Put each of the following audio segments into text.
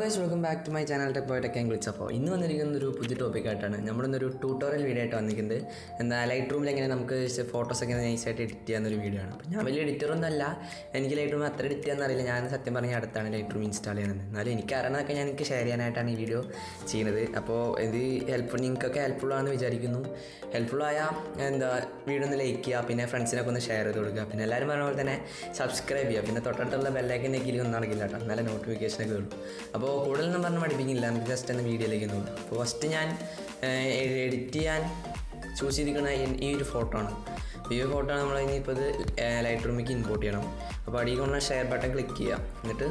Guys, welcome back to my channel Tech and Glitz. അപ്പോൾ ഇന്ന് വന്നിരിക്കുന്ന ഒരു പുതിയ ടോപ്പിക്കായിട്ടാണ്. നമ്മളിന്നൊരു ട്യൂട്ടോറിയൽ വീഡിയോ ആയിട്ട് വന്നിരിക്കുന്നത്. ലൈറ്റ് റൂമിൽ എങ്ങനെ നമുക്ക് ഫോട്ടോസൊക്കെ നൈസായിട്ട് എഡിറ്റ് ചെയ്യാവുന്നൊരു വീഡിയോ ആണ്. അപ്പോൾ ഞാൻ വലിയ എഡിറ്ററൊന്നും അല്ല, എനിക്ക് ലൈറ്റ് റൂം അത്ര എഡിറ്റ് ചെയ്യാൻ അറിയില്ല. ഞാൻ സത്യം പറഞ്ഞാൽ അടുത്താണ് ലൈറ്റ് റൂം ഇൻസ്റ്റാൾ ചെയ്യുന്നത്. എന്നാലും എനിക്ക് അറിയണതൊക്കെ ഞാൻ എനിക്ക് ഷെയർ ചെയ്യാനായിട്ടാണ് ഈ വീഡിയോ ചെയ്യുന്നത്. അപ്പോൾ ഇത് നിങ്ങൾക്കൊക്കെ ഹെൽപ്ഫുള്ളാണെന്ന് വിചാരിക്കുന്നു. ഹെൽപ്ഫുള്ളായ വീഡിയോ ഒന്ന് ലൈക്ക് ചെയ്യുക, പിന്നെ ഫ്രണ്ട്സിനൊക്കെ ഒന്ന് ഷെയർ ചെയ്ത് കൊടുക്കുക. പിന്നെ എല്ലാവരും പറഞ്ഞ പോലെ തന്നെ സബ്സ്ക്രൈബ് ചെയ്യുക. പിന്നെ തൊട്ടടുത്തുള്ള ബെല്ലൈക്കൻ നെക്കിൽ ഒന്നും നടക്കില്ല കേട്ടോ, നല്ല നോട്ടിഫിക്കേഷനൊക്കെ ഉള്ളൂ. അപ്പോൾ കൂടുതലൊന്നും പറഞ്ഞ് പഠിപ്പിക്കില്ല, നമുക്ക് ജസ്റ്റ് ഒന്ന് വീഡിയോയിലേക്ക് നോക്കാം. അപ്പോൾ ഫസ്റ്റ് ഞാൻ എഡിറ്റ് ചെയ്യാൻ ചൂസ് ചെയ്തിരിക്കുന്ന ഈ ഒരു ഫോട്ടോ ആണ്. ഈ ഒരു ഫോട്ടോ നമ്മൾ ഇനിയിപ്പോൾ ഇത് ലൈറ്റ് റൂമിലേക്ക് ഇമ്പോർട്ട് ചെയ്യണം. അപ്പോൾ അടിയിലുള്ള ഷെയർ ബട്ടൺ ക്ലിക്ക് ചെയ്യുക, എന്നിട്ട്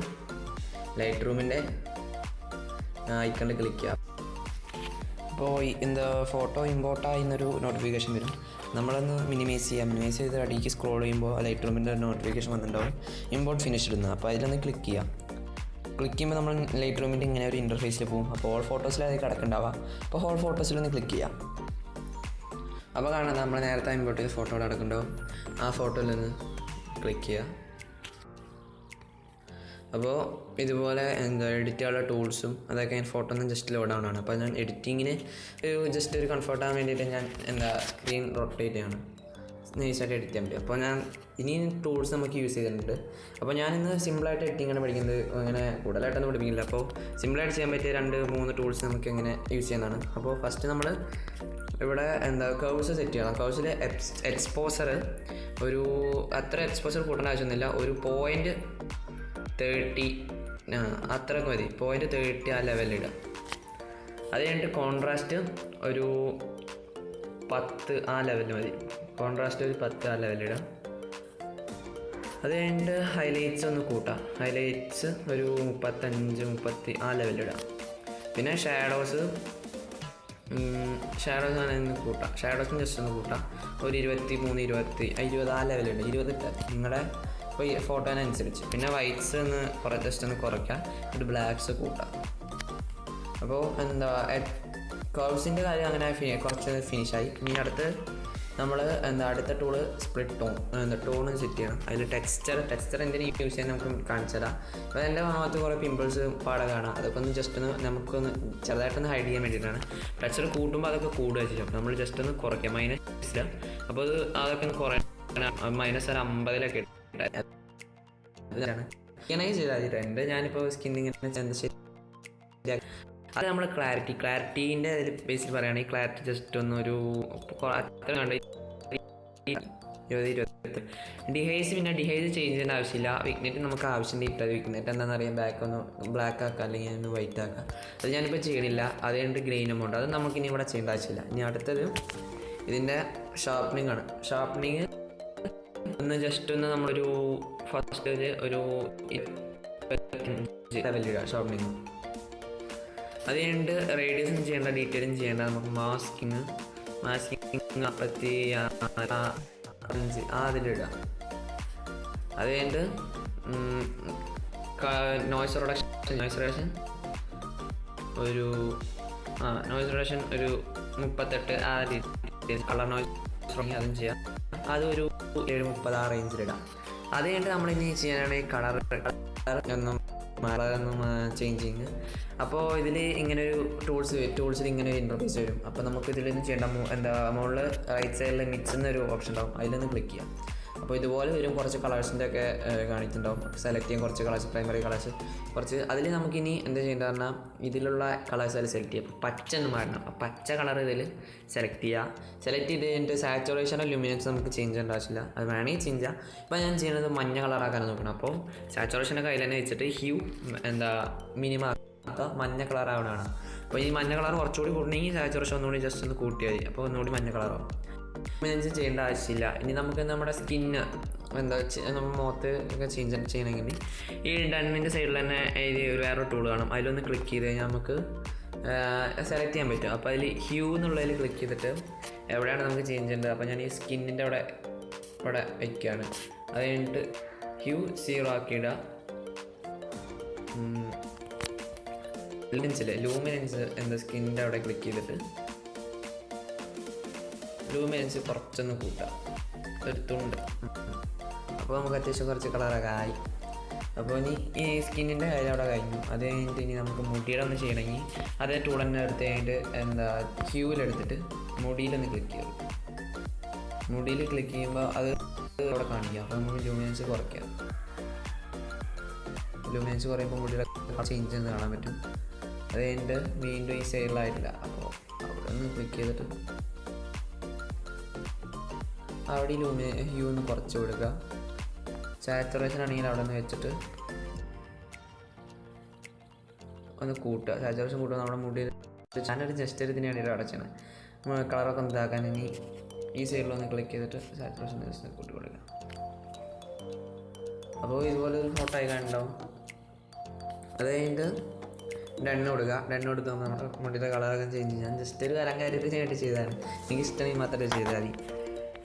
ലൈറ്റ് റൂമിൻ്റെ ഐക്കണിൽ ക്ലിക്ക് ചെയ്യുക. അപ്പോൾ ഫോട്ടോ ഇമ്പോർട്ടായി എന്നൊരു നോട്ടിഫിക്കേഷൻ വരും. നമ്മളൊന്ന് മിനിമൈസ് ചെയ്ത് അടിയിലേക്ക് സ്ക്രോൾ ചെയ്യുമ്പോൾ ലൈറ്റ് റൂമിൻ്റെ നോട്ടിഫിക്കേഷൻ വന്നിട്ടുണ്ടാവും, ഇമ്പോർട്ട് ഫിനിഷ് ഇടുന്നത്. അപ്പോൾ അതിലൊന്ന് ക്ലിക്ക് ചെയ്യുക. ക്ലിക്ക് ചെയ്യുമ്പോൾ നമ്മൾ ലൈറ്റ് റൂമിൻ്റെ ഇങ്ങനെ ഒരു ഇൻ്റർഫേസിൽ പോകും. അപ്പോൾ ഓൾ ഫോട്ടോസിലത് കിടക്കുന്നുണ്ടാവുക. അപ്പോൾ ഓൾ ഫോട്ടോസിലൊന്ന് ക്ലിക്ക് ചെയ്യാം. അപ്പോൾ കാണാം നമ്മൾ നേരത്തെ ഇമ്പോർട്ട് ചെയ്ത് ഫോട്ടോ കിടക്കുന്നുണ്ടാവും. ആ ഫോട്ടോയിലൊന്ന് ക്ലിക്ക് ചെയ്യുക. അപ്പോൾ ഇതുപോലെ എഡിറ്റ് ചെയ്യാനുള്ള ടൂൾസും അതൊക്കെ ഞാൻ ഫോട്ടോ ഒന്ന് ജസ്റ്റ് ലോഡ് ആവുന്നതാണ്. അപ്പോൾ ഞാൻ എഡിറ്റിങ്ങിന് ജസ്റ്റ് ഒരു കംഫർട്ട് ആകാൻ വേണ്ടിയിട്ട് ഞാൻ സ്ക്രീൻ റൊട്ടേറ്റ് ചെയ്യാണ്, നൈസായിട്ട് എഡിറ്റ് ചെയ്യാൻ പറ്റും. അപ്പോൾ ഞാൻ ഇനി ടൂൾസ് നമുക്ക് യൂസ് ചെയ്തിട്ടുണ്ട്. അപ്പോൾ ഞാനിന്ന് സിമ്പിളായിട്ട് എഡിറ്റിങ്ങാണ് പഠിക്കുന്നത്, അങ്ങനെ കൂടുതലായിട്ടൊന്നും പഠിപ്പിക്കില്ല. അപ്പോൾ സിമ്പിളായിട്ട് ചെയ്യാൻ പറ്റിയ 2-3 ടൂൾസ് നമുക്ക് എങ്ങനെ യൂസ് ചെയ്യുന്നതാണ്. അപ്പോൾ ഫസ്റ്റ് നമ്മൾ ഇവിടെ കർവ്സ് സെറ്റ് ചെയ്യണം. കർവ്സിൽ എക്സ്പോസർ ഒരു അത്ര എക്സ്പോസർ കൂട്ടേണ്ട ആവശ്യമൊന്നുമില്ല, ഒരു 0.30 അത്രയൊക്കെ മതി. 0.30 ആ ലെവലിലിടുക. അത് കഴിഞ്ഞിട്ട് കോൺട്രാസ്റ്റ് ഒരു 10 ആ ലെവലിൽ മതി. കോൺട്രാസ്റ്റ് ഒരു 10 ആ ലെവലിടുക. അത് കഴിഞ്ഞിട്ട് ഹൈലൈറ്റ്സ് ഒന്ന് കൂട്ടാം. ഹൈലൈറ്റ്സ് ഒരു 35-30 ആ ലെവലിടുക. പിന്നെ ഷാഡോസ് ആണെങ്കിൽ കൂട്ടാം. ഷാഡോസും ജസ്റ്റ് ഒന്ന് കൂട്ടാം. ഒരു 23-20 ആ ലെവലിടുക. 20 നിങ്ങളുടെ ഇപ്പോൾ ഈ ഫോട്ടോനനുസരിച്ച്. പിന്നെ വൈറ്റ്സ് ഒന്ന് ജസ്റ്റ് ഒന്ന് കുറയ്ക്കാം. എന്നിട്ട് ബ്ലാക്ക്സ് കൂട്ടാം. അപ്പോൾ കർവ്സിൻ്റെ കാര്യം അങ്ങനെ കുറച്ച് ഫിനിഷായി. ഇനി അടുത്ത് നമ്മൾ അടുത്ത ടൂള് സ്പ്ലിറ്റ് ടോൺ സെറ്റ് ചെയ്യണം. അതിൽ ടെക്സ്ചർ എന്തിനും യൂസ് ചെയ്യാൻ നമുക്ക് കാണിച്ചു തരാം. അപ്പോൾ എൻ്റെ ഭാഗത്ത് കുറേ പിമ്പിൾസ് പാടെ കാണാം. അതൊക്കെ ഒന്ന് ജസ്റ്റ് ഒന്ന് നമുക്കൊന്ന് ചെറുതായിട്ടൊന്ന് ഹൈഡ് ചെയ്യാൻ വേണ്ടിയിട്ടാണ്. ടെക്സ്ചർ കൂട്ടുമ്പോൾ അതൊക്കെ കൂടുക ചെയ്യും. അപ്പോൾ നമ്മൾ ജസ്റ്റ് ഒന്ന് കുറയ്ക്കാം, -. അപ്പോൾ അതൊക്കെ ഒന്ന് കുറയാൻ -50 ഇതാണ് ഇങ്ങനെ ചെയ്താൽ എൻ്റെ ഞാനിപ്പോൾ സ്കിന്നിങ്ങനെ അത് നമ്മൾ ക്ലാരിറ്റീൻ്റെ അതിൽ ബേസിൽ പറയുകയാണെങ്കിൽ ക്ലാരിറ്റി ജസ്റ്റ് ഒന്നൊരു അത്ര കണ്ട് 20. ഡിഹൈസ് പിന്നെ ഡിഹൈസ് ചേഞ്ച് ചെയ്യേണ്ട ആവശ്യമില്ല. വിഗ്നെറ്റ് നമുക്ക് ആവശ്യമുണ്ട്. ഇട്ടത് വിഗ്നെറ്റ് എന്താണെന്ന് അറിയാം, ബാക്ക് ഒന്ന് ബ്ലാക്ക് ആക്കുക അല്ലെങ്കിൽ ഒന്ന് വൈറ്റ് ആക്കുക. അത് ഞാനിപ്പോൾ ചെയ്യണില്ല. അത് കഴിഞ്ഞിട്ട് ഗ്രെയിനും ഉണ്ട്, അത് നമുക്കിനി ഇവിടെ ചെയ്യേണ്ട ആവശ്യമില്ല. ഇനി അടുത്തത് ഇതിൻ്റെ ഷാർപ്പനിങ് ആണ്. ഷാർപ്പനിങ് ഒന്ന് ജസ്റ്റ് ഒന്ന് നമ്മളൊരു ഫസ്റ്റ് ഒരു ലെവലിടുക ഷാർപ്പനിങ്. അത് കഴിഞ്ഞിട്ട് റേഡിയസും ചെയ്യേണ്ട, ഡീറ്റെയിലും ചെയ്യേണ്ട. നമുക്ക് മാസ്കിങ് 45 അതിലിടുക. അത് കഴിഞ്ഞിട്ട് നോയ്സ് റിഡക്ഷൻ ഒരു 38 ആ രീതി. കളർ നോയ്സ് അതും ചെയ്യാം. അതൊരു 7:30 ആ റേഞ്ചിലിടാം. അത് കഴിഞ്ഞിട്ട് നമ്മളിനി ചെയ്യാനാണെങ്കിൽ കളർ ചേഞ്ചിങ്. അപ്പോൾ ഇതിൽ ഇങ്ങനൊരു ടൂൾസിൽ ഇങ്ങനെ ഒരു ഇൻ്റർഫേസ് വരും. അപ്പോൾ നമുക്ക് ഇതിലൊന്നും ചെയ്യേണ്ട, മുകളിൽ റൈറ്റ് സൈഡിൽ മിക്സ് എന്നൊരു ഓപ്ഷൻ ഉണ്ടാവും, അതിലൊന്ന് ക്ലിക്ക് ചെയ്യാം. അപ്പോൾ ഇതുപോലെ വരും. കുറച്ച് കളേഴ്സിൻ്റെ ഒക്കെ കാണിച്ചിട്ടുണ്ടാവും. സെലക്ട് ചെയ്യാൻ കുറച്ച് കളേഴ്സ്, പ്രൈമറി കളേഴ്സ് കുറച്ച്. അതിൽ നമുക്കിനി എന്താ ചെയ്യേണ്ടത് പറഞ്ഞാൽ ഇതിലുള്ള കളേഴ്സ് അതിൽ സെലക്ട് ചെയ്യുക. അപ്പോൾ പച്ച എന്ന് മാറണം. അപ്പോൾ പച്ച കളർ ഇതിൽ സെലക്ട് ചെയ്ത് എൻ്റെ സാച്ചുറേഷനോ ലുമിനൻസ് നമുക്ക് ചേഞ്ച് ചെയ്യേണ്ട ആവശ്യമില്ല, അത് വേണമെങ്കിൽ ചേഞ്ച് ചെയ്യാം. ഇപ്പോൾ ഞാൻ ചെയ്യുന്നത് മഞ്ഞ കളറാക്കാൻ നോക്കണം. അപ്പോൾ സാച്ചുറേഷനൊക്കെ അതിൽ തന്നെ വെച്ചിട്ട് ഹ്യൂ മിനിമം മഞ്ഞ കളറാവണതാണ്. അപ്പോൾ ഈ മഞ്ഞ കളർ കുറച്ചുകൂടി കൂട്ടണമെങ്കിൽ സാച്ചുറേഷൻ ഒന്നുകൂടി ജസ്റ്റ് ഒന്ന് കൂട്ടിയാൽ മതി. അപ്പോൾ ഒന്നുകൂടി മഞ്ഞ കളറാവും. ചേഞ്ച് ചെയ്യേണ്ട ആവശ്യമില്ല. ഇനി നമുക്ക് നമ്മുടെ സ്കിന്ന് നമ്മൾ മുഖത്ത് ഒക്കെ ചേഞ്ച് ചെയ്യണമെങ്കിൽ ഈ ഡണ്ണിൻ്റെ സൈഡിൽ തന്നെ വേറൊരു ടൂൾ കാണും, അതിലൊന്ന് ക്ലിക്ക് ചെയ്ത് കഴിഞ്ഞാൽ നമുക്ക് സെലക്ട് ചെയ്യാൻ പറ്റും. അപ്പോൾ അതിൽ ഹ്യൂ എന്നുള്ളതിൽ ക്ലിക്ക് ചെയ്തിട്ട് എവിടെയാണ് നമുക്ക് ചേഞ്ച് ചെയ്യേണ്ടത്. അപ്പോൾ ഞാൻ ഈ സ്കിന്നിൻ്റെ അവിടെ വയ്ക്കുകയാണ്. അത് കഴിഞ്ഞിട്ട് ഹ്യൂ 0 ആക്കിയിടുക. ലൂമിനൻസ് സ്കിന്നിൻ്റെ അവിടെ ക്ലിക്ക് ചെയ്തിട്ട് ലൂമിനൻസ് കുറച്ചൊന്ന് കൂട്ടാം, എടുത്തുകൊണ്ട്. അപ്പോൾ നമുക്ക് അത്യാവശ്യം കുറച്ച് കളറൊക്കെ ആയി. അപ്പോൾ ഇനി ഈ സ്കിന്നിൻ്റെ കാര്യം അവിടെ കഴിഞ്ഞു. അത് കഴിഞ്ഞിട്ട് ഇനി നമുക്ക് മുടിയുടെ ഒന്ന് ചെയ്യണമെങ്കിൽ അതേ ടൂൾ തന്നെ എടുത്ത് കഴിഞ്ഞിട്ട് ഹ്യൂവിലെടുത്തിട്ട് മുടിയിലൊന്ന് ക്ലിക്ക് ചെയ്യും. മുടിയിൽ ക്ലിക്ക് ചെയ്യുമ്പോൾ അത് അവിടെ കാണിക്കുക. അപ്പോൾ നമുക്ക് ലൂമിനൻസ് കുറയ്ക്കാം. ലൂമിനൻസ് കുറയുമ്പോൾ മുടിയുടെ ചേഞ്ച് എന്ന് കാണാൻ പറ്റും. അത് കഴിഞ്ഞിട്ട് വീണ്ടും ഈ സൈഡിലായിട്ടില്ല, അപ്പോൾ അവിടെ ഒന്ന് ക്ലിക്ക് ചെയ്തിട്ട് അവിടെ ഹ്യൂ ഒന്ന് കുറച്ച് കൊടുക്കുക. സാച്ചുറേഷൻ ആണെങ്കിൽ അവിടെ നിന്ന് വെച്ചിട്ട് ഒന്ന് കൂട്ടുക. സാച്ചുറേഷൻ കൂട്ടുക നമ്മുടെ മുടിയിൽ. ഞാനൊരു ജസ്റ്റ് ഒരു ഇതിനാണ് അടച്ചാണ് കളറൊക്കെ ഒന്ന് ഇതാക്കാൻ. ഇനി ഈ സൈഡിലൊന്ന് ക്ലിക്ക് ചെയ്തിട്ട് സാച്ചുറേഷൻ ജസ്റ്റ് കൂട്ടി കൊടുക്കുക. അപ്പോൾ ഇതുപോലെ ഒരു ഫോട്ടോ ആയി കാണുന്നുണ്ടാവും. അത് കഴിഞ്ഞിട്ട് ഡണ്ണ് കൊടുക്കുക. ഡണ്ണ് കൊടുക്കുമ്പോൾ നമ്മുടെ മുടിയുടെ കളറൊക്കെ ചേഞ്ച് ചെയ്യാൻ ജസ്റ്റ് ഒരു കാര്യത്തിന് വേണ്ടി ചെയ്തതാണ്. എനിക്ക് ഇഷ്ടമെങ്കിൽ മാത്രമേ ചെയ്താൽ മതി.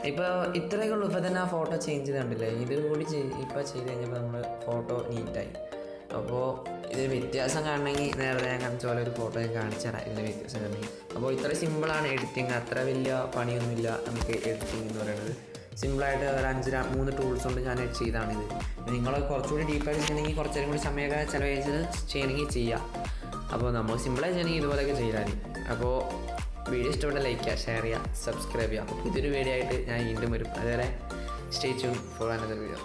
ഇപ്പോൾ ഇത്രയൊക്കെ ഉള്ളൂ. ഇപ്പോൾ തന്നെ ആ ഫോട്ടോ ചേഞ്ച് ചെയ്ത് കണ്ടില്ലേ. ഇത് കൂടി ഇപ്പോൾ ചെയ്ത് കഴിഞ്ഞപ്പോൾ നമ്മൾ ഫോട്ടോ നീറ്റായി. അപ്പോൾ ഇത് വ്യത്യാസം കാണണമെങ്കിൽ നേരത്തെ ഞാൻ കാണിച്ച പോലെ ഒരു ഫോട്ടോ ഞാൻ കാണിച്ചു തരാം. ഇതിൻ്റെ വ്യത്യാസം കാണണമെങ്കിൽ. അപ്പോൾ ഇത്ര സിമ്പിളാണ് എഡിറ്റിങ്. അത്ര വലിയ പണിയൊന്നുമില്ല നമുക്ക് എഡിറ്റിംഗ് എന്ന് പറയുന്നത്. സിമ്പിളായിട്ട് ഒരു 3 ടൂൾസ് കൊണ്ട് ഞാൻ എഡിറ്റ് ചെയ്താണിത്. നിങ്ങൾ കുറച്ചുകൂടി ഡീപ്പായിട്ട് ചെയ്യണമെങ്കിൽ കുറച്ചേരം കൂടി സമയമൊക്കെ ചിലവഴിച്ചത് ചെയ്യണമെങ്കിൽ ചെയ്യാം. അപ്പോൾ നമ്മൾ സിമ്പിളായി ചെയ്യണമെങ്കിൽ ഇതുപോലെയൊക്കെ ചെയ്താൽ. അപ്പോൾ വീഡിയോ ഇഷ്ടപ്പെട്ട ലൈക്ക് ചെയ്യുക, ഷെയർ ചെയ്യുക, സബ്സ്ക്രൈബ് ചെയ്യുക. അപ്പോൾ ഇതൊരു വീഡിയോ ആയിട്ട് ഞാൻ വീണ്ടും വരും. അതുവരെ stay tune for another video.